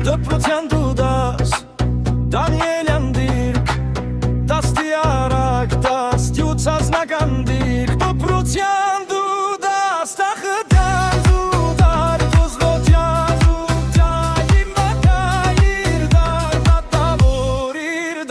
Դպրության դու դաս, Դանիելյան դիրք, դաստիարակ դաս, դյուցազնական դիրք, դպրության դու դաս, տախդան դու դար, դուզլոտյան դու դար, իմատայիր դար, մատավորիր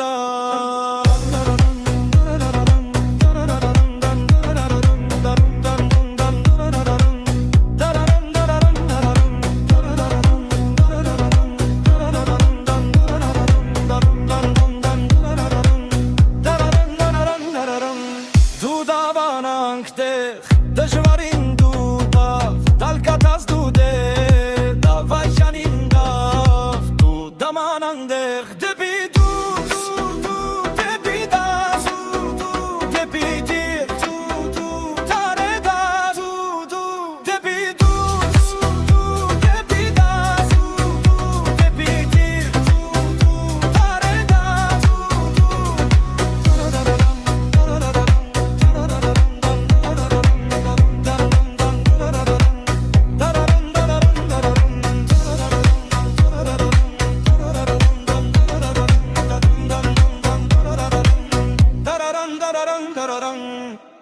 Դժվարին դու դավ, դալկատած դու դեր, դավայջանին դավ, դու դամանան դեղ, դեպի դու, դեպի դաս, դեպի դիր, տարեդաս, դեպի դու, դեպի դաս, դեպի դիր, տարեդաս, da-da-dum.